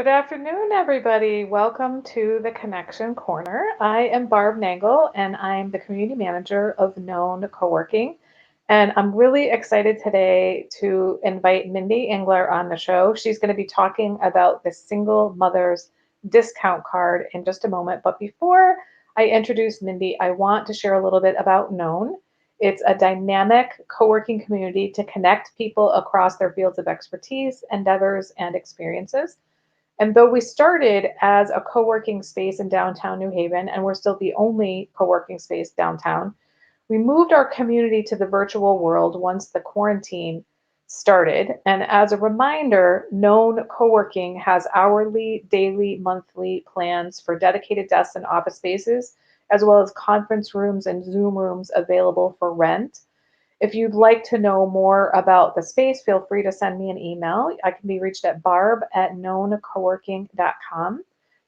Good afternoon, everybody. Welcome to the Connection Corner. I am Barb Nangle, and I'm the community manager of Known Co-working. And I'm really excited today to invite Mindy Engler on the show. She's going to be talking about the Single Mothers discount card in just a moment. But before I introduce Mindy, I want to share a little bit about Known. It's a dynamic co-working community to connect people across their fields of expertise, endeavors, and experiences. And though we started as a co-working space in downtown New Haven, and we're still the only co-working space downtown, we moved our community to the virtual world once the quarantine started. And as a reminder, Known Co-working has hourly, daily, monthly plans for dedicated desks and office spaces, as well as conference rooms and Zoom rooms available for rent. If you'd like to know more about the space, feel free to send me an email. I can be reached at barb@knowncoworking.com.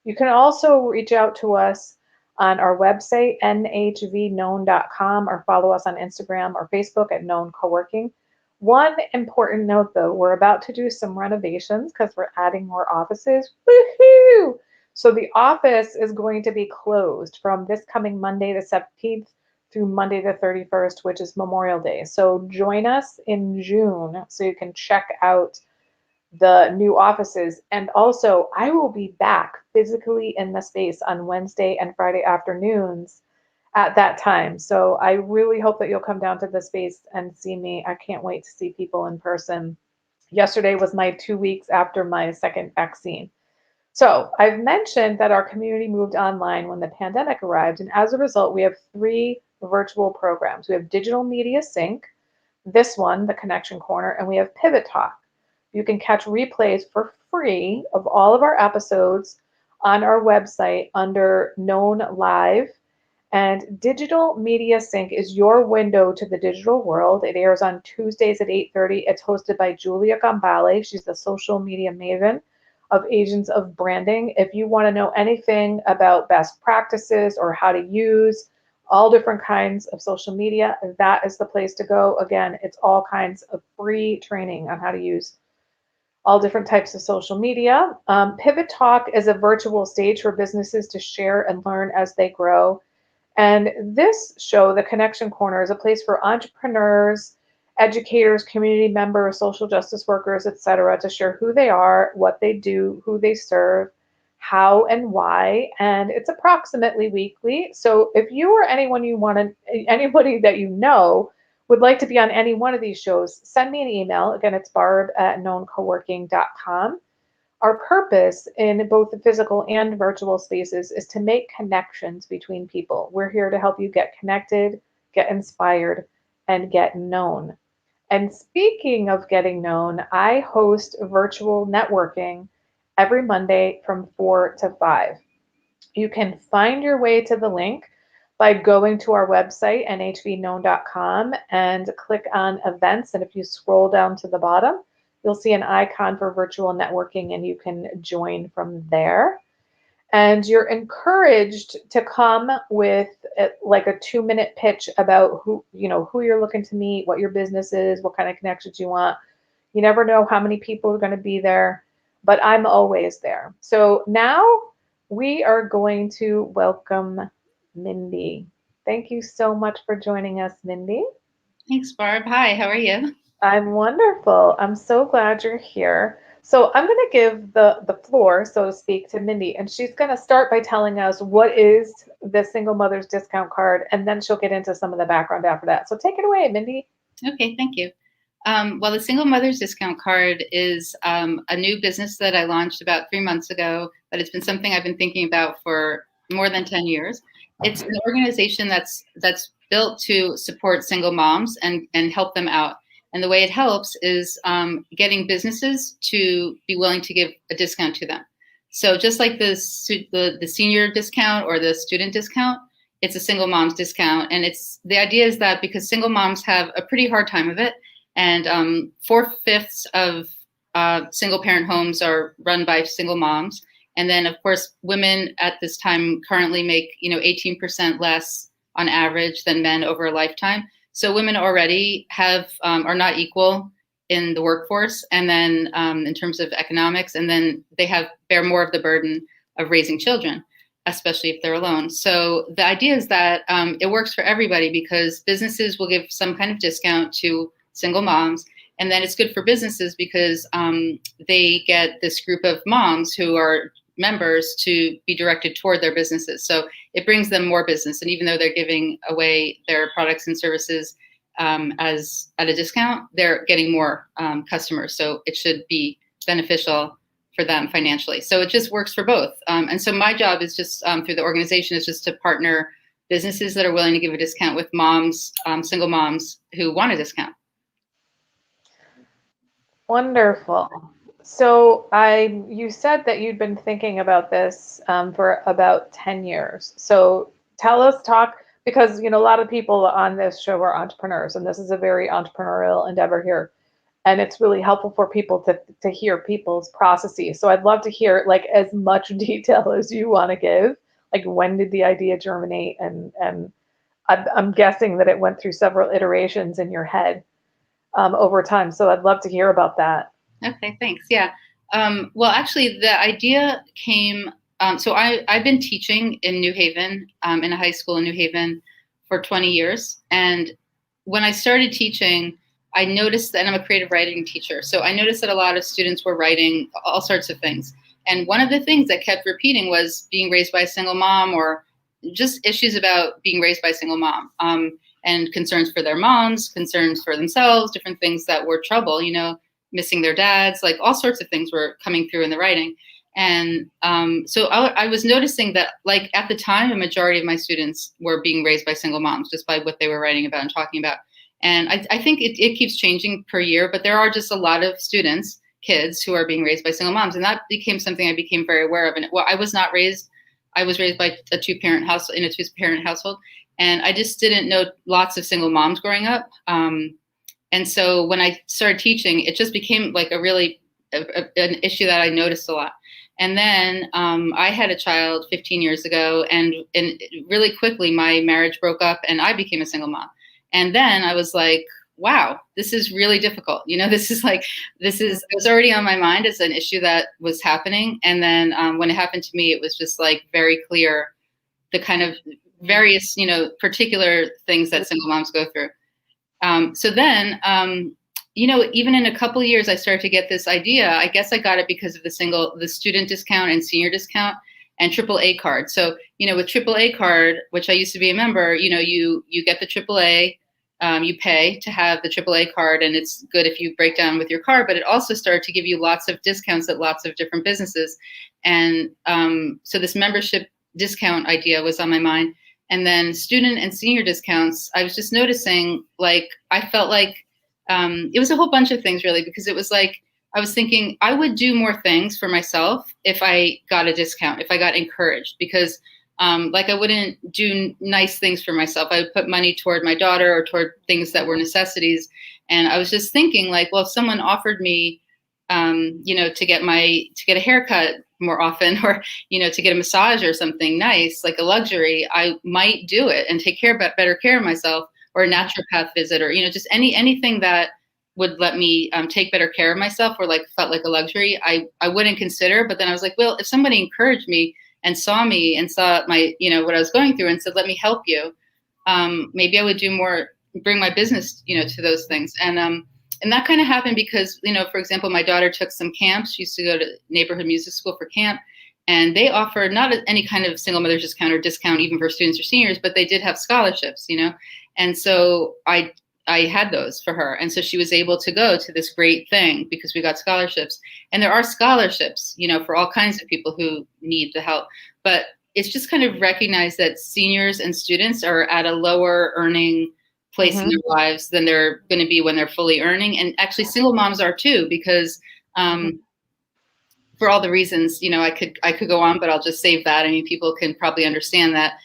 You can also reach out to us on our website, nhvknown.com, or follow us on Instagram or Facebook at Known Coworking. One important note though, we're about to do some renovations because we're adding more offices. Woohoo! So the office is going to be closed from this coming Monday the 17th through Monday the 31st, which is Memorial Day. So join us in June so you can check out the new offices. And also, I will be back physically in the space on Wednesday and Friday afternoons at that time. So I really hope that you'll come down to the space and see me. I can't wait to see people in person. Yesterday was my 2 weeks after my second vaccine. So I've mentioned that our community moved online when the pandemic arrived, and as a result, we have three virtual programs. We have Digital Media Sync, this one, the Connection Corner, and we have Pivot Talk. You can catch replays for free of all of our episodes on our website under Known Live. And Digital Media Sync is your window to the digital world. It airs on Tuesdays at 8:30. It's hosted by Julia Gambale. She's the social media maven of Agents of Branding. If you want to know anything about best practices or how to use all different kinds of social media, that is the place to go. Again, it's all kinds of free training on how to use all different types of social media. Pivot Talk is a virtual stage for businesses to share and learn as they grow. And this show, The Connection Corner, is a place for entrepreneurs, educators, community members, social justice workers, etc., to share who they are, what they do, who they serve, how and why. And it's approximately weekly. So if you or anybody that you know would like to be on any one of these shows, send me an email. Again, it's barb@knowncoworking.com. Our purpose in both the physical and virtual spaces is to make connections between people. We're here to help you get connected, get inspired, and get known. And speaking of getting known, I host virtual networking every Monday from 4 to 5. You can find your way to the link by going to our website, nhvknown.com, and click on events. And if you scroll down to the bottom, you'll see an icon for virtual networking, and you can join from there. And you're encouraged to come with like a 2-minute pitch about who you're looking to meet, what your business is, what kind of connections you want. You never know how many people are going to be there, but I'm always there. So now we are going to welcome Mindy. Thank you so much for joining us, Mindy. Thanks, Barb. Hi, how are you? I'm wonderful. I'm so glad you're here. So I'm going to give the floor, so to speak, to Mindy, and she's going to start by telling us what is the Single Mothers discount card, and then she'll get into some of the background after that. So take it away, Mindy. Okay, thank you. Well, the Single Mothers discount card is a new business that I launched about 3 months ago, but it's been something I've been thinking about for more than 10 years. It's an organization that's built to support single moms and help them out. And the way it helps is getting businesses to be willing to give a discount to them. So just like the senior discount or the student discount, it's a single mom's discount. And the idea is that because single moms have a pretty hard time of it, and 4/5 of single parent homes are run by single moms. And then, of course, women at this time currently make 18% less on average than men over a lifetime. So women already are not equal in the workforce, and then in terms of economics, and then they bear more of the burden of raising children, especially if they're alone. So the idea is that it works for everybody because businesses will give some kind of discount to single moms, and then it's good for businesses because they get this group of moms who are members to be directed toward their businesses. So it brings them more business, and even though they're giving away their products and services as at a discount, they're getting more customers. So it should be beneficial for them financially. So it just works for both. And so my job is just through the organization is just to partner businesses that are willing to give a discount with moms, single moms who want a discount. Wonderful. So you said that you'd been thinking about this for about 10 years. So because a lot of people on this show are entrepreneurs, and this is a very entrepreneurial endeavor here. And it's really helpful for people to hear people's processes. So I'd love to hear like as much detail as you want to give. Like when did the idea germinate? And I'm guessing that it went through several iterations in your head over time. So I'd love to hear about that. Okay, thanks. Yeah. Well, actually, the idea came. So I've been teaching in New Haven, in a high school in New Haven for 20 years. And when I started teaching, I noticed that, and I'm a creative writing teacher, so I noticed that a lot of students were writing all sorts of things. And one of the things that kept repeating was being raised by a single mom, or just issues about being raised by a single mom, and concerns for their moms, concerns for themselves, different things that were trouble, missing their dads, like all sorts of things were coming through in the writing. And so I was noticing that, like at the time, a majority of my students were being raised by single moms just by what they were writing about and talking about. And I think it keeps changing per year, but there are just a lot of students, kids, who are being raised by single moms. And that became something I became very aware of. And I was raised by a two-parent household. And I just didn't know lots of single moms growing up. And so when I started teaching, it just became like an issue that I noticed a lot. And then I had a child 15 years ago, and really quickly my marriage broke up and I became a single mom. And then I was like, wow, this is really difficult. It was already on my mind as an issue that was happening. And then when it happened to me, it was just like very clear the kind of various, particular things that single moms go through. So then, even in a couple of years, I started to get this idea. I guess I got it because of the student discount and senior discount and AAA card. So, with AAA card, which I used to be a member, you get the AAA, you pay to have the AAA card, and it's good if you break down with your card, but it also started to give you lots of discounts at lots of different businesses. And so this membership discount idea was on my mind. And then student and senior discounts, I was just noticing, like, I felt like it was a whole bunch of things, really, because it was like, I was thinking I would do more things for myself if I got a discount, if I got encouraged, because I wouldn't do nice things for myself. I would put money toward my daughter or toward things that were necessities. And I was just thinking, like, well, if someone offered me, to get a haircut more often, or, to get a massage or something nice, like a luxury, I might do it and take better care of myself, or a naturopath visit, or, just anything that would let me take better care of myself, or like felt like a luxury, I wouldn't consider. But then I was like, well, if somebody encouraged me and saw me and saw my, what I was going through and said, let me help you, maybe I would do more, bring my business, to those things. And that kind of happened because, for example, my daughter took some camps. She used to go to neighborhood music school for camp, and they offered not any kind of single mother discount or discount even for students or seniors, but they did have scholarships, And so I had those for her. And so she was able to go to this great thing because we got scholarships. And there are scholarships, for all kinds of people who need the help. But it's just kind of recognized that seniors and students are at a lower earning place in their lives than they're going to be when they're fully earning. And actually single moms are too, because for all the reasons, I could go on, but I'll just save that. I mean, people can probably understand that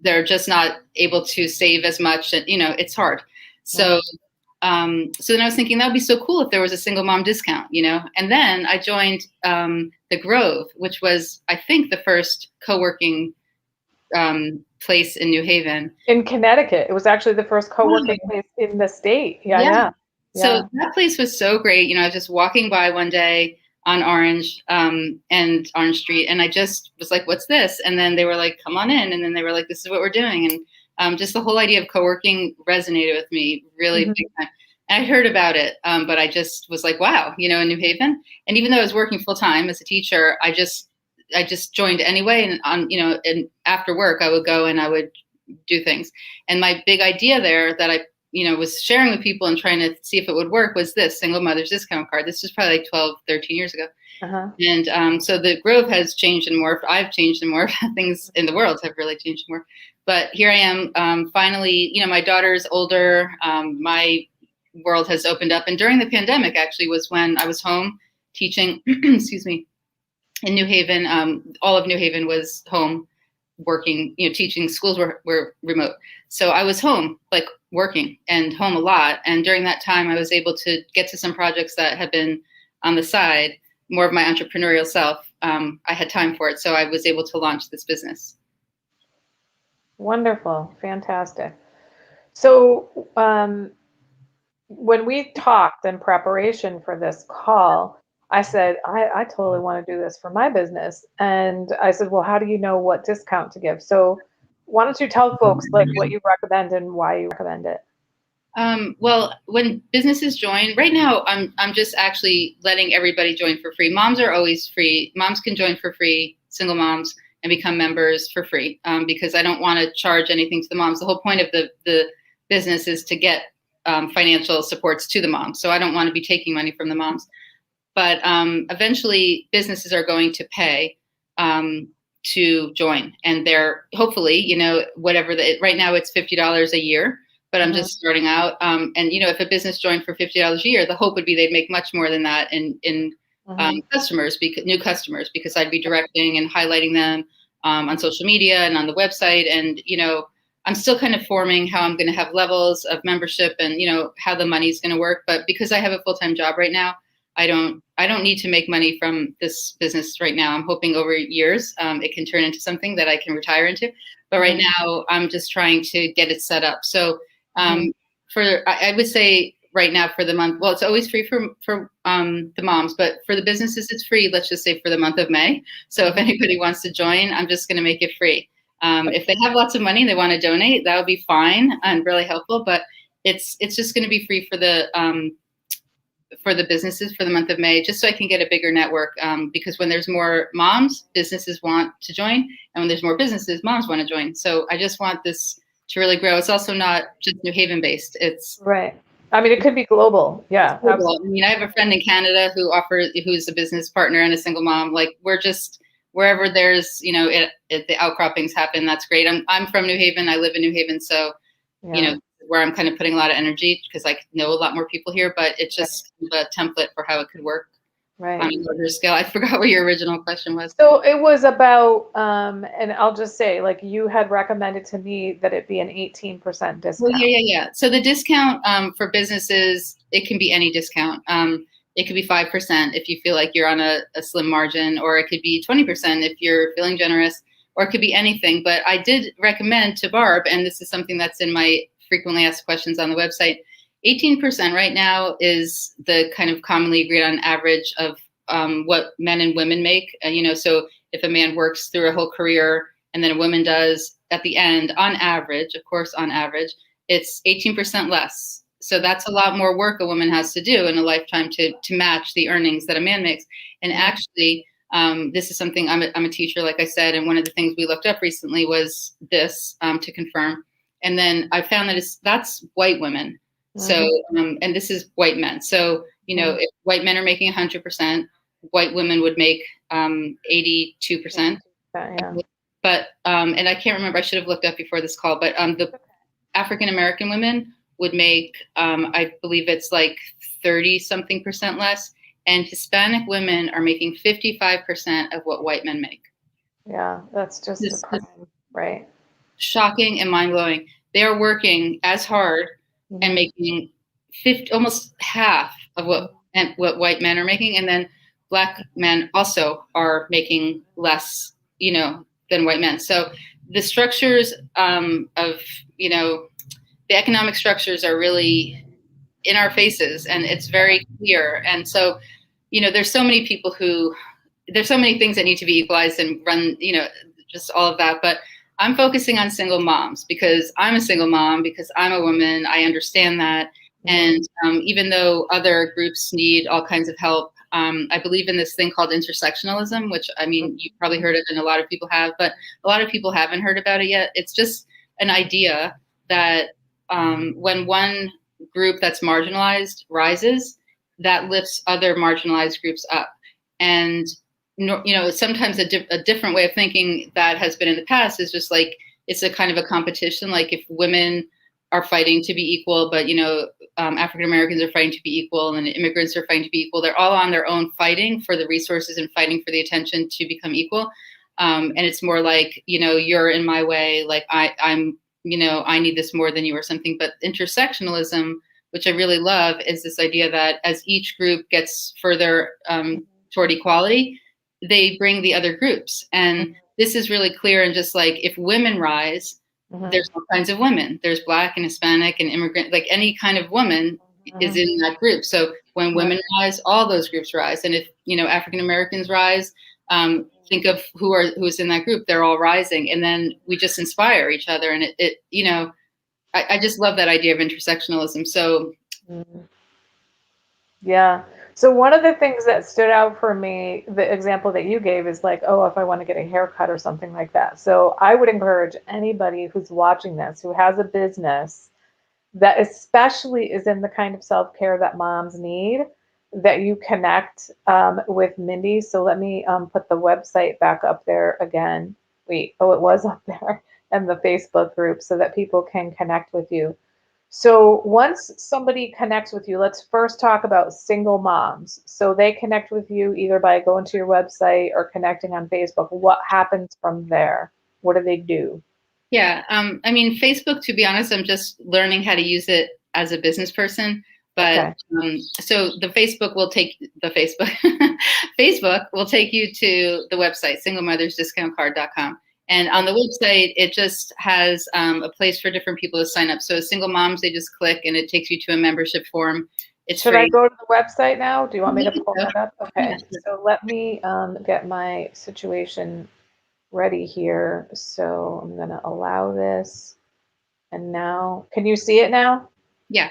they're just not able to save as much, and it's hard. So so then I was thinking that would be so cool if there was a single mom discount, and then I joined the Grove, which was, I think, the first co-working place in New Haven. In Connecticut. It was actually the first co-working place in the state. Yeah. So Yeah. that place was so great. I was just walking by one day on Orange and Orange Street, and I just was like, "What's this?" And then they were like, "Come on in." And then they were like, "This is what we're doing." And just the whole idea of co-working resonated with me really Hmm. big time. And I heard about it, but I just was like, "Wow," in New Haven. And even though I was working full time as a teacher, I just joined anyway. And and after work, I would go and I would do things. And my big idea there that I was sharing with people and trying to see if it would work was this single mother's discount card. This was probably like 12, 13 years ago. Uh-huh. And so the Grove has changed and morphed. I've changed and morphed. Things in the world have really changed and morphed. But here I am, finally, my daughter's older. My world has opened up. And during the pandemic, actually, was when I was home teaching, excuse me, in New Haven. All of New Haven was home working, teaching. Schools were remote. So I was home, like working and home a lot. And during that time, I was able to get to some projects that had been on the side, more of my entrepreneurial self. I had time for it. So I was able to launch this business. Wonderful. Fantastic. So, when we talked in preparation for this call, I said, I totally want to do this for my business. And I said, well, how do you know what discount to give? So why don't you tell folks like what you recommend and why you recommend it? Well, when businesses join, right now, I'm just actually letting everybody join for free. Moms are always free. Moms can join for free, single moms, and become members for free, because I don't want to charge anything to the moms. The whole point of the business is to get financial supports to the moms. So I don't want to be taking money from the moms. But eventually, businesses are going to pay to join, and they're hopefully, whatever right now it's $50 a year, but I'm Mhm. just starting out. And if a business joined for $50 a year, the hope would be they'd make much more than that in Mhm. customers, new customers, because I'd be directing and highlighting them on social media and on the website. And I'm still kind of forming how I'm going to have levels of membership and how the money's going to work. But because I have a full-time job right now, I don't need to make money from this business right now. I'm hoping over years it can turn into something that I can retire into. But right Mhm. now, I'm just trying to get it set up. So Mhm. I would say right now for the month, well, it's always free for the moms, but for the businesses, it's free. Let's just say for the month of May. So if Mhm. anybody wants to join, I'm just going to make it free. If they have lots of money and they want to donate, that would be fine and really helpful. But it's just going to be free for the businesses for the month of May, just so I can get a bigger network. Because when there's more moms, businesses want to join, and when there's more businesses, moms want to join. So I just want this to really grow. It's also not just New Haven based. It's Right. I mean, it could be global. Yeah, global. I absolutely. mean, I have a friend in Canada who's a business partner and a single mom. Like we're just wherever there's the outcroppings happen. That's great. I'm from New Haven. I live in New Haven, so Yeah. where I'm kind of putting a lot of energy because I know a lot more people here, but it's Right. just a template for how it could work on Right. a larger scale. I forgot what your original question was. So it was about, and I'll just say, like you had recommended to me that it be an 18% Well, discount. yeah. So the discount for businesses, it can be any discount. It could be 5% if you feel like you're on a slim margin, or it could be 20% if you're feeling generous, or it could be anything. But I did recommend to Barb, and this is something that's in my frequently asked questions on the website. 18% right now is the kind of commonly agreed on average of what men and women make. So if a man works through a whole career and then a woman does at the end, on average, of course, on average, it's 18% less. So that's a lot more work a woman has to do in a lifetime to match the earnings that a man makes. And Mhm. actually, this is something I'm a teacher, like I said, and one of the things we looked up recently was this to confirm. And then I found that that's white women. So, Mhm. and this is white men. So, Mhm. if white men are making 100%, white women would make 82%. 82%, yeah. But and I can't remember. I should have looked up before this call. But the African American women would make, I believe it's like 30 something percent less, and Hispanic women are making 55% of what white men make. Yeah, that's just a This prime, right? shocking and mind blowing. They are working as hard and Mhm. making 50, almost half of what white men are making, and then black men also are making less, than white men. So the structures of the economic structures are really in our faces, and it's very clear. And so, there's so many people there's so many things that need to be equalized and run, just all of that. But I'm focusing on single moms because I'm a single mom, because I'm a woman. I understand that. And even though other groups need all kinds of help, I believe in this thing called intersectionalism, which, I mean, you've probably heard of and a lot of people have, but a lot of people haven't heard about it yet. It's just an idea that when one group that's marginalized rises, that lifts other marginalized groups up. And sometimes a different way of thinking that has been in the past is just like, it's a kind of a competition. Like if women are fighting to be equal, but African Americans are fighting to be equal, and immigrants are fighting to be equal. They're all on their own fighting for the resources and fighting for the attention to become equal. And it's more like, you're in my way, like I'm, I need this more than you or something. But intersectionalism, which I really love, is this idea that as each group gets further toward equality, they bring the other groups. And this is really clear. And just like if women rise, there's all kinds of women. There's Black and Hispanic and immigrant, like any kind of woman is in that group. So when women rise, all those groups rise. And if, African Americans rise, think of who's in that group. They're all rising. And then we just inspire each other. And I just love that idea of intersectionalism. So yeah. So one of the things that stood out for me, the example that you gave is like, oh, if I want to get a haircut or something like that. So I would encourage anybody who's watching this, who has a business that especially is in the kind of self-care that moms need, that you connect with Mindy. So let me put the website back up there again. Wait, oh, it was up there, and the Facebook group, so that people can connect with you. So once somebody connects with you, let's first talk about single moms. So they connect with you either by going to your website or connecting on Facebook. What happens from there? What do they do? Yeah, I mean, Facebook, to be honest, I'm just learning how to use it as a business person. But so Facebook will take you to the website, singlemothersdiscountcard.com. And on the website, it just has a place for different people to sign up. So single moms, they just click and it takes you to a membership form. It's Should free. I go to the website now? Do you want me to pull that up? Okay, so let me get my situation ready here. So I'm going to allow this. And now, can you see it now? Yeah.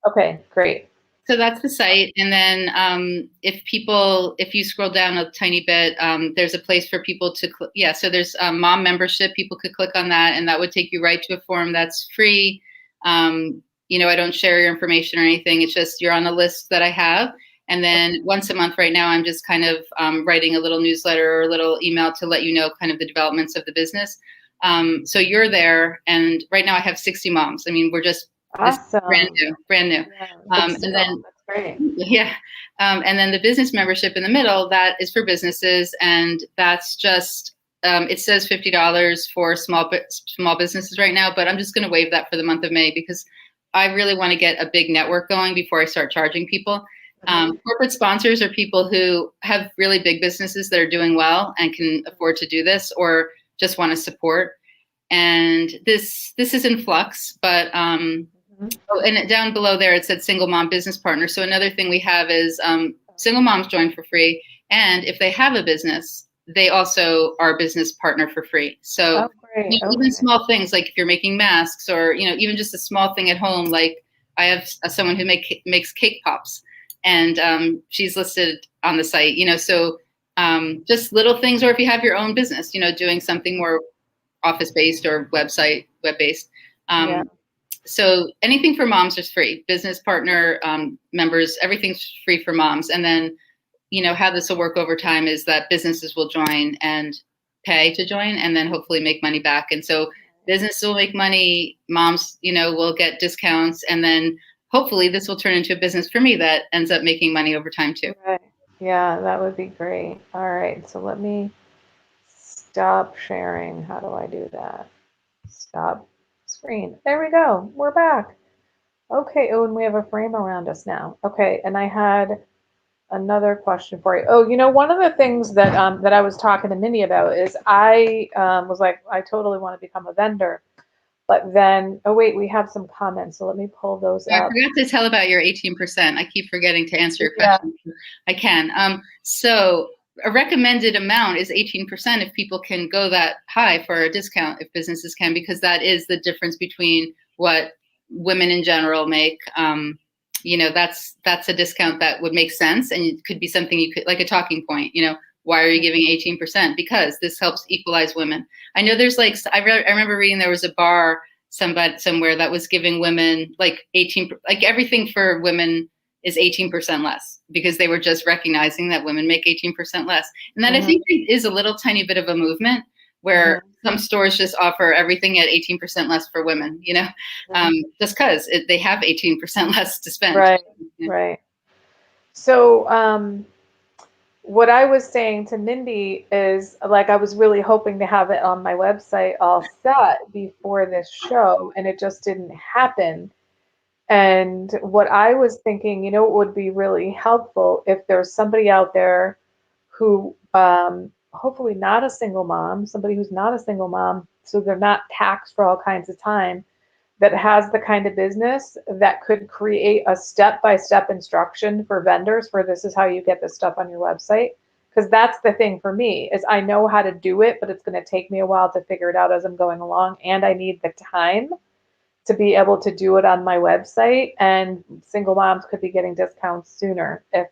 Okay, great. So that's the site. And then if you scroll down a tiny bit, there's a place for people to click. Yeah, so there's mom membership. People could click on that, and that would take you right to a form that's free. I don't share your information or anything. It's just you're on a list that I have. And then once a month right now, I'm just kind of writing a little newsletter or a little email to let you know kind of the developments of the business. So you're there. And right now I have 60 moms. I mean, we're just awesome. Brand new. Yeah, And then that's great. Yeah. And then the business membership in the middle, that is for businesses. And that's just, it says $50 for small businesses right now, but I'm just going to waive that for the month of May because I really want to get a big network going before I start charging people. Corporate sponsors are people who have really big businesses that are doing well and can afford to do this or just want to support. And this is in flux, but and down below there it said single mom business partner. So another thing we have is single moms join for free, and if they have a business, they also are a business partner for free. So even small things like if you're making masks or even just a small thing at home, like I have someone who makes cake pops, and she's listed on the site. So just little things, or if you have your own business, doing something more office-based or web-based. So anything for moms is free. Business partner members, everything's free for moms. And then, how this will work over time is that businesses will join and pay to join and then hopefully make money back. And so businesses will make money, moms, will get discounts. And then hopefully this will turn into a business for me that ends up making money over time too. Right. Yeah, that would be great. All right. So let me stop sharing. How do I do that? Stop screen. There we go. We're back. Okay. Oh, and we have a frame around us now. Okay. And I had another question for you. Oh, one of the things that I was talking to Minnie about is I was like, I totally want to become a vendor, But then, oh wait, we have some comments, so let me pull those I up. forgot to tell about your 18%. I keep forgetting to answer your Yeah. question. I can. So a recommended amount is 18% if people can go that high for a discount, if businesses can, because that is the difference between what women in general make. That's a discount that would make sense, and it could be something you could, like a talking point. Why are you giving 18%? Because this helps equalize women. I know there's like I remember reading there was a bar somewhere that was giving women like 18, like everything for women is 18% less, because they were just recognizing that women make 18% less. And that I think is a little tiny bit of a movement where some stores just offer everything at 18% less for women, just because they have 18% less to spend. Right, Yeah. right. So, what I was saying to Mindy is, like, I was really hoping to have it on my website all set before this show, and it just didn't happen. And what I was thinking, it would be really helpful if there's somebody out there who, hopefully not a single mom, somebody who's not a single mom, so they're not taxed for all kinds of time, that has the kind of business that could create a step-by-step instruction for vendors for this is how you get this stuff on your website. Because that's the thing for me is I know how to do it, but it's going to take me a while to figure it out as I'm going along. And I need the time to be able to do it on my website, and single moms could be getting discounts sooner if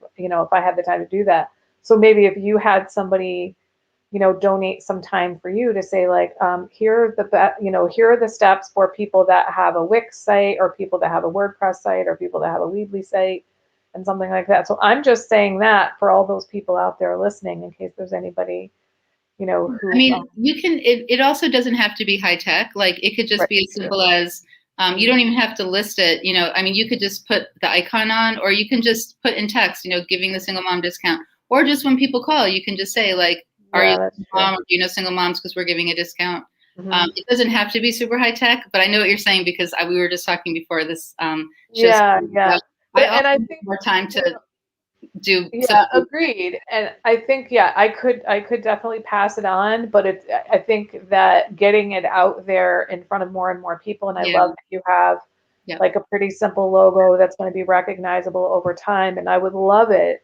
I had the time to do that. So maybe if you had somebody donate some time for you to say like, here are the steps for people that have a Wix site or people that have a WordPress site or people that have a Weebly site and something like that. So I'm just saying that for all those people out there listening, in case there's anybody, who. I mean, you can, it also doesn't have to be high tech. Like it could just Right, be as simple as, you don't even have to list it. I mean, you could just put the icon on, or you can just put in text, giving the single mom discount, or just when people call, you can just say like, are you Yeah, a that's single true. mom, or do you know single moms because we're giving a discount? Hmm. It doesn't have to be super high tech, but I know what you're saying because we were just talking before this. Just Yeah, yeah. I But also and I need think, more time to do yeah, something. agreed. And I think, yeah, I could definitely pass it on, but I think that getting it out there in front of more and more people, and I Yeah, love that you have yeah. like a pretty simple logo that's going to be recognizable over time. And I would love it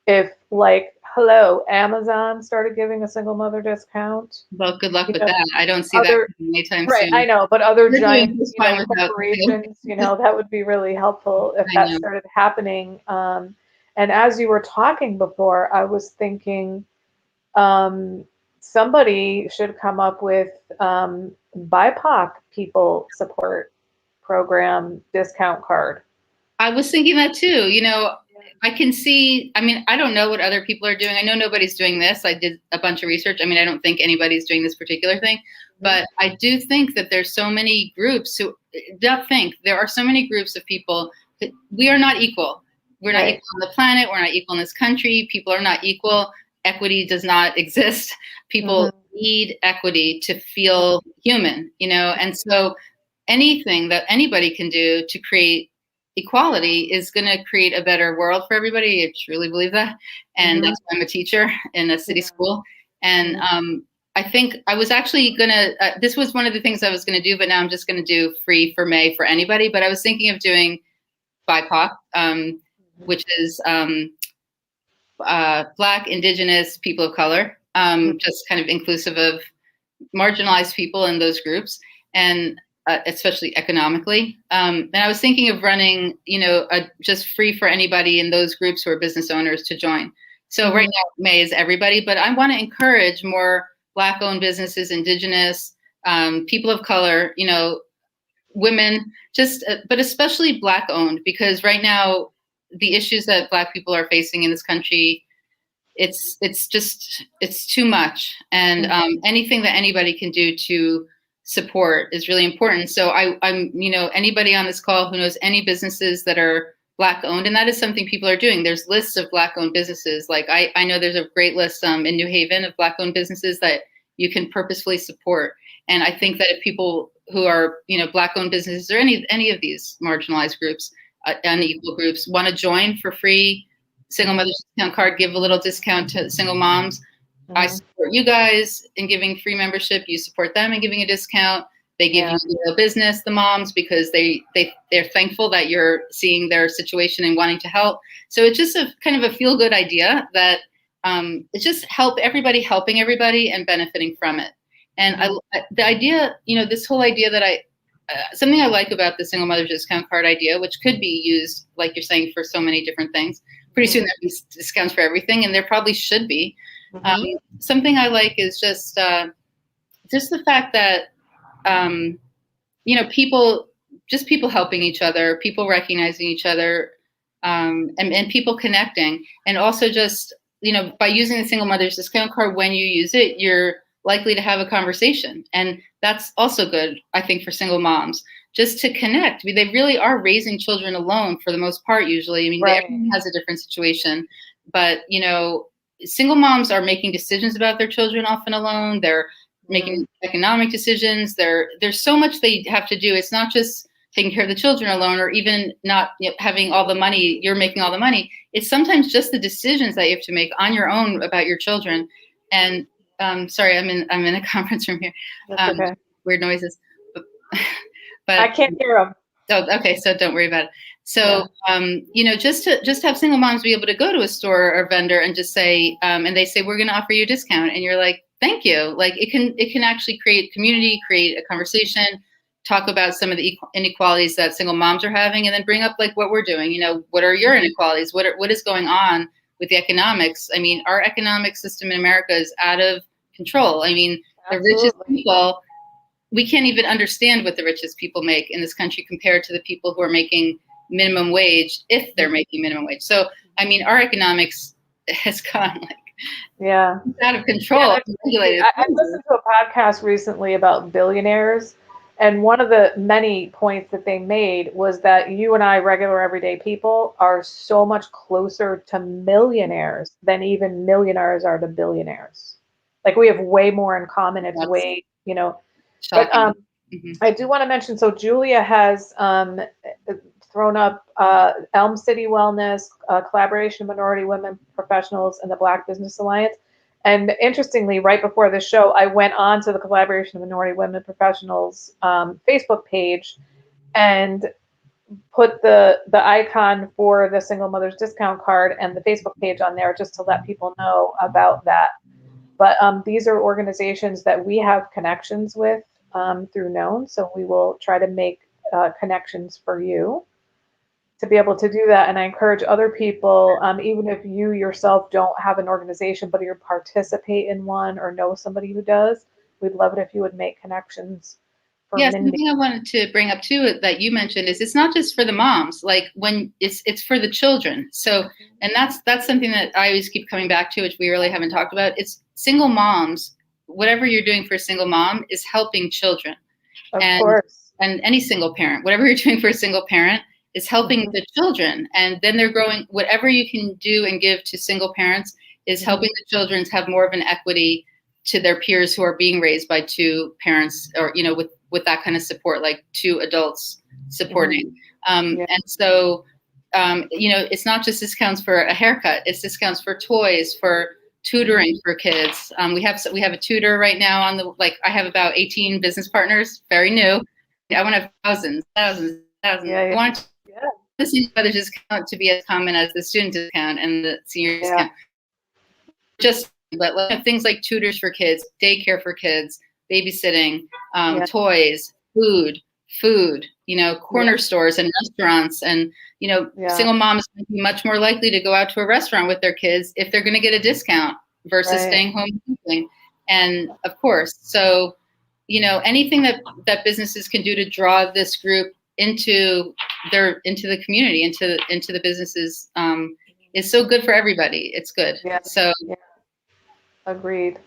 if, like, hello, Amazon started giving a single mother discount. Well, good luck You with know, that. I don't see that other anytime Right, I soon. know, but other We're doing giant, just fine without you. corporations, that would be really helpful if I that know. started happening. And as you were talking before, I was thinking um, somebody should come up with BIPOC people support program discount card. I was thinking that too. I can see, I mean, I don't know what other people are doing. I know nobody's doing this. I did a bunch of research. I mean, I don't think anybody's doing this particular thing, Mhm. but I do think that there's so many groups who don't think there are so many groups of people that we are not equal. We're not Right. equal on the planet. We're not equal in this country. People are not equal. Equity does not exist. People Hmm. need equity to feel human, and so anything that anybody can do to create equality is going to create a better world for everybody. I truly believe that. And Hmm. that's why I'm a teacher in a city Yeah. school. And Hmm. I think I was actually going to, this was one of the things I was going to do, but now I'm just going to do free for May for anybody. But I was thinking of doing BIPOC, which is Black, Indigenous, people of color, just kind of inclusive of marginalized people in those groups, and especially economically. And I was thinking of running, just free for anybody in those groups who are business owners to join. So right Hmm. now, May is everybody, but I want to encourage more Black-owned businesses, Indigenous, people of color, women, just, but especially Black-owned, because right now, the issues that Black people are facing in this country, it's too much, and anything that anybody can do to support is really important. So I'm anybody on this call who knows any businesses that are Black owned, and that is something people are doing. There's lists of Black owned businesses. Like I know there's a great list in New Haven of Black owned businesses that you can purposefully support. And I think that if people who are Black owned businesses or any of these marginalized groups, unequal groups, want to join for free, single Hmm. mother's discount card, give a little discount to single moms. I Hmm. support you guys in giving free membership. You support them in giving a discount. They give you the business, the moms, because they're thankful that you're seeing their situation and wanting to help. So it's just a kind of a feel good idea that it's just everybody helping everybody and benefiting from it. And the idea, this whole idea that something I like about the single mother discount card idea, which could be used, like you're saying, for so many different things. Pretty soon there'll be discounts for everything, and there probably should be. Something I like is just the fact that people helping each other, people recognizing each other, and people connecting, and also just by using the single mother's discount card, when you use it, you're likely to have a conversation, and that's also good, I think, for single moms, just to connect. I mean, they really are raising children alone for the most part, usually. I mean, everyone has a different situation, but single moms are making decisions about their children often alone. They're making economic decisions. There's so much they have to do. It's not just taking care of the children alone, or even not having all the money. You're making all the money. It's sometimes just the decisions that you have to make on your own about your children. And sorry, I'm in a conference room here. That's okay. Weird noises, but I can't hear them. Oh, okay. So don't worry about it. So, just to have single moms be able to go to a store or vendor and just say, and they say, we're going to offer you a discount. And you're like, thank you. Like it can actually create community, create a conversation, talk about some of the inequalities that single moms are having, and then bring up like what we're doing. What are your inequalities? What is going on with the economics? I mean, our economic system in America is out of control. I mean, the richest people, we can't even understand what the richest people make in this country compared to the people who are making minimum wage, if they're making minimum wage. So, I mean, our economics has gone out of control. I listened to a podcast recently about billionaires, and one of the many points that they made was that you and I, regular everyday people, are so much closer to millionaires than even millionaires are to billionaires. Like we have way more in common. It's way, shocking. But I do want to mention, so Julia has thrown up Elm City Wellness, collaboration of minority women professionals, and the Black Business Alliance. And interestingly, right before the show, I went on to the collaboration of minority women professionals Facebook page and put the icon for the single mother's discount card and the Facebook page on there just to let people know about that. But these are organizations that we have connections with through Known, so we will try to make connections for you to be able to do that. And I encourage other people, even if you yourself don't have an organization, but you participate in one or know somebody who does, we'd love it if you would make connections. Something I wanted to bring up too that you mentioned is it's not just for the moms, like when it's for the children. So, and that's something that I always keep coming back to, which we really haven't talked about. It's single moms. Whatever you're doing for a single mom is helping children. Of course. And any single parent, whatever you're doing for a single parent is helping the children. And then they're growing. Whatever you can do and give to single parents is helping the children have more of an equity to their peers who are being raised by two parents, or with that kind of support, like two adults supporting. And so, it's not just discounts for a haircut; it's discounts for toys, for tutoring for kids. We have a tutor right now I have about 18 business partners, very new. I want to have thousands. I want the senior mother discount to be as common as the student discount and the senior discount. But things like tutors for kids, daycare for kids, babysitting, toys, food, corner stores and restaurants, and single moms can be much more likely to go out to a restaurant with their kids if they're going to get a discount versus staying home and cooking. And of course, so anything that businesses can do to draw this group into the community, into the businesses, is so good for everybody. It's good. Agreed.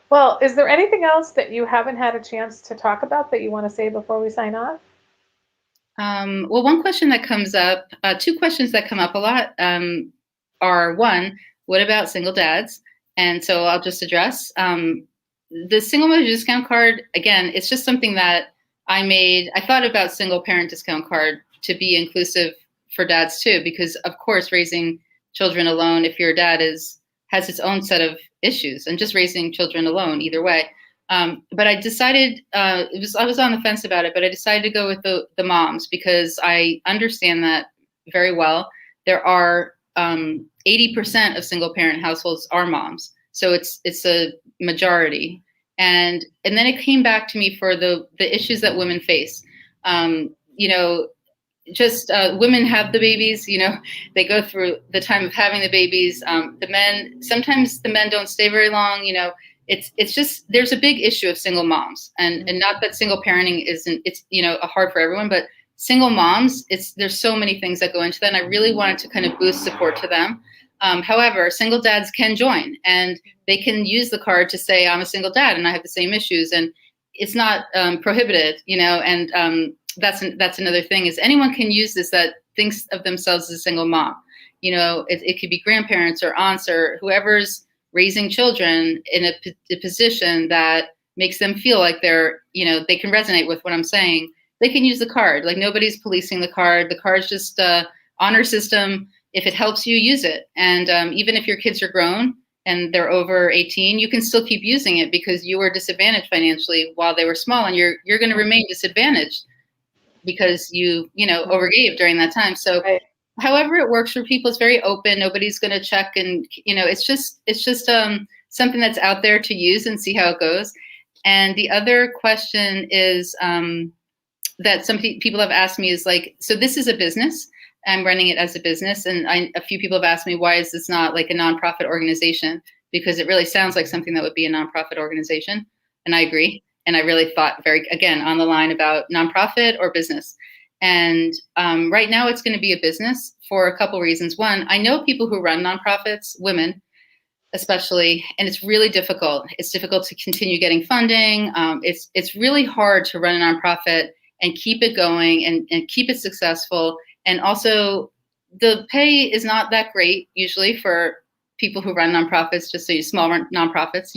Well, is there anything else that you haven't had a chance to talk about that you want to say before we sign off? Well, one question that comes up, two questions that come up a lot are, one, what about single dads? And so I'll just address the single mother discount card. Again, it's just something that I made. I thought about single parent discount card to be inclusive for dads too, because of course, raising children alone, if your dad has its own set of issues, and just raising children alone either way. But I decided I was on the fence about it, but I decided to go with the moms because I understand that very well. There are 80% of single parent households are moms, so it's a majority. And then it came back to me for the issues that women face. You know, just women have the babies, they go through the time of having the babies. The men, sometimes the men don't stay very long. It's just, there's a big issue of single moms, and not that single parenting isn't, it's, hard for everyone, but single moms, there's so many things that go into that. And I really wanted to kind of boost support to them. However, single dads can join, and they can use the card to say, I'm a single dad and I have the same issues, and it's not prohibited, and that's another thing, is anyone can use this that thinks of themselves as a single mom. It could be grandparents or aunts or whoever's raising children in a position that makes them feel like they can resonate with what I'm saying. They can use the card. Like, nobody's policing the card. The card's just honor system. If it helps you, use it. And even if your kids are grown and they're over 18, you can still keep using it because you were disadvantaged financially while they were small, and you're going to remain disadvantaged because you overgave during that time. So Right. however it works for people, it's very open. Nobody's going to check, and it's just something that's out there to use and see how it goes. And the other question is that some people have asked me is like, so this is a business. I'm running it as a business, and a few people have asked me, why is this not like a nonprofit organization? Because it really sounds like something that would be a nonprofit organization, and I agree. And I really thought again, on the line about nonprofit or business. And right now it's going to be a business for a couple reasons. One, I know people who run nonprofits, women especially, and it's really difficult. It's difficult to continue getting funding. It's really hard to run a nonprofit and keep it going and keep it successful. And also, the pay is not that great usually for people who run nonprofits, just so small nonprofits,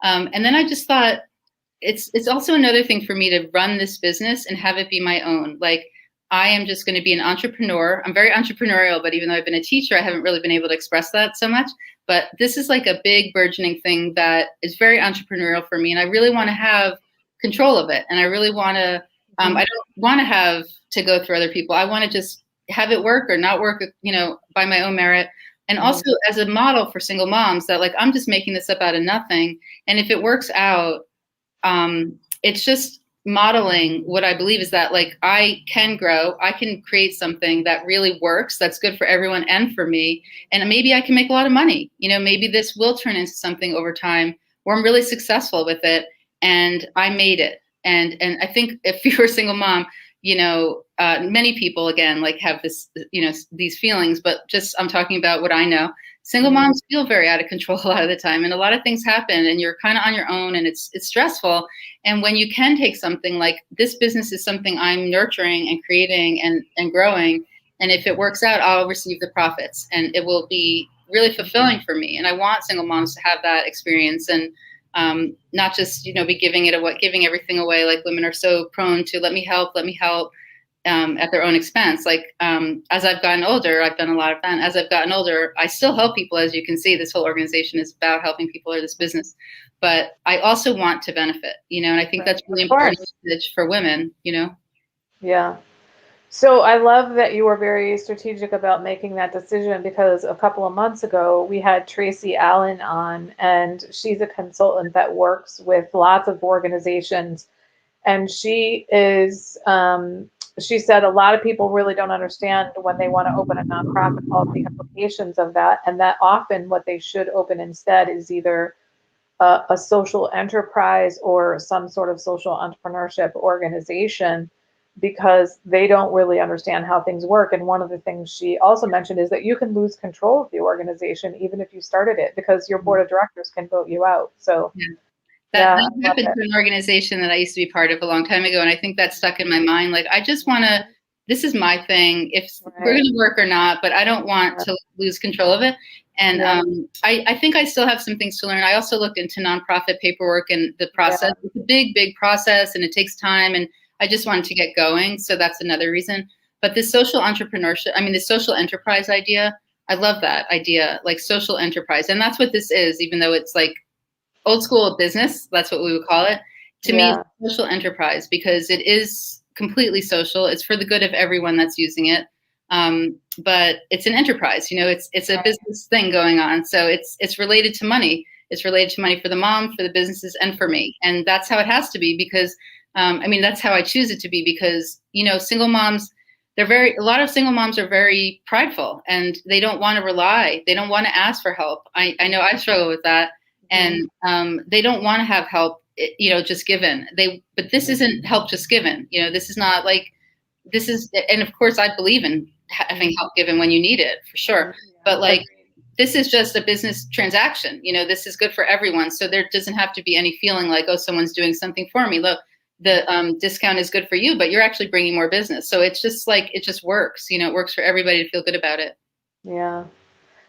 And then I just thought, it's also another thing for me to run this business and have it be my own. Like, I am just going to be an entrepreneur. I'm very entrepreneurial, but even though I've been a teacher, I haven't really been able to express that so much. But this is like a big burgeoning thing that is very entrepreneurial for me. And I really want to have control of it. And I really want to, I don't want to have to go through other people. I want to just have it work or not work, by my own merit. And also as a model for single moms, that like, I'm just making this up out of nothing. And if it works out, it's just modeling what I believe is that, like, I can grow, I can create something that really works, that's good for everyone and for me. And maybe I can make a lot of money. Maybe this will turn into something over time where I'm really successful with it and I made it. And I think if you're a single mom, many people, again, like, have this, these feelings, but just, I'm talking about what I know. Single moms feel very out of control a lot of the time, and a lot of things happen, and you're kind of on your own, and it's stressful. And when you can take something like this business is something I'm nurturing and creating and growing, and if it works out, I'll receive the profits, and it will be really fulfilling for me. And I want single moms to have that experience, and not just be giving everything away. Like, women are so prone to let me help. At their own expense. Like, as I've gotten older, I've done a lot of that. And as I've gotten older, I still help people. As you can see, this whole organization is about helping people, or this business. But I also want to benefit, and I think that's really important message for women, Yeah. So I love that you were very strategic about making that decision, because a couple of months ago we had Tracy Allen on, and she's a consultant that works with lots of organizations. And she said a lot of people really don't understand when they want to open a nonprofit all the implications of that, and that often what they should open instead is either a social enterprise or some sort of social entrepreneurship organization, because they don't really understand how things work. And one of the things she also mentioned is that you can lose control of the organization even if you started it, because your board of directors can vote you out. So that happened to an organization that I used to be part of a long time ago. And I think that stuck in my mind. Like, I just want to, this is my thing, if we're going to work or not, but I don't want to lose control of it. And I think I still have some things to learn. I also looked into nonprofit paperwork and the process. It's a big, big process, and it takes time. And I just wanted to get going. So that's another reason. But this social entrepreneurship, the social enterprise idea, I love that idea, like social enterprise. And that's what this is, even though it's like old school business. That's what we would call it. To me, it's Yeah. a social enterprise because it is completely social. It's for the good of everyone that's using it. But it's an enterprise. It's a Right. business thing going on. So it's related to money. It's related to money for the mom, for the businesses, and for me. And that's how it has to be because, I mean, that's how I choose it to be because single moms. A lot of single moms are very prideful and they don't want to rely. They don't want to ask for help. I know I struggle with that Mhm. and they don't want to have help just given but this isn't help just given. This is not like this is, and of course I believe in having Mhm. help given when you need it for sure, Mhm. but Yeah. like Agreed. this is just a business transaction. This is good for everyone, so there doesn't have to be any feeling like, oh, someone's doing something for me. Look, the discount is good for you, but you're actually bringing more business, so it's just like it just works. It works for everybody to feel good about it. Yeah.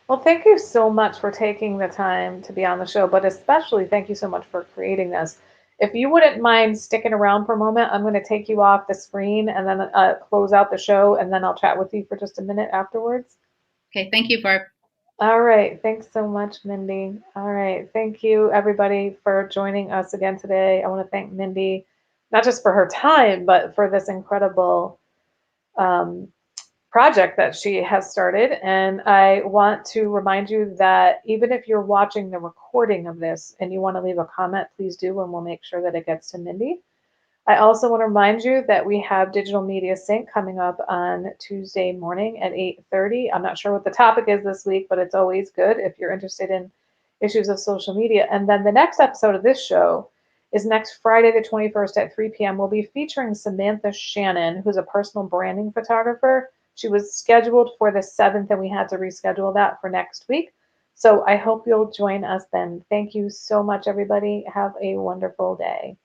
Well, thank you so much for taking the time to be on the show, but especially thank you so much for creating this. If you wouldn't mind sticking around for a moment, I'm going to take you off the screen and then close out the show, and then I'll chat with you for just a minute afterwards. Okay, thank you, Barb. All right. Thanks so much, Mindy. All right. Thank you, everybody, for joining us again today. I want to thank Mindy, not just for her time, but for this incredible um, project that she has started. And I want to remind you that even if you're watching the recording of this and you want to leave a comment, please do, and we'll make sure that it gets to Mindy. I also want to remind you that we have Digital Media Sync coming up on Tuesday morning at 8:30. I'm not sure what the topic is this week, but it's always good if you're interested in issues of social media. And then the next episode of this show is next Friday, the 21st at 3 p.m. We'll be featuring Samantha Shannon, who's a personal branding photographer. She was scheduled for the 7th, and we had to reschedule that for next week. So I hope you'll join us then. Thank you so much, everybody. Have a wonderful day.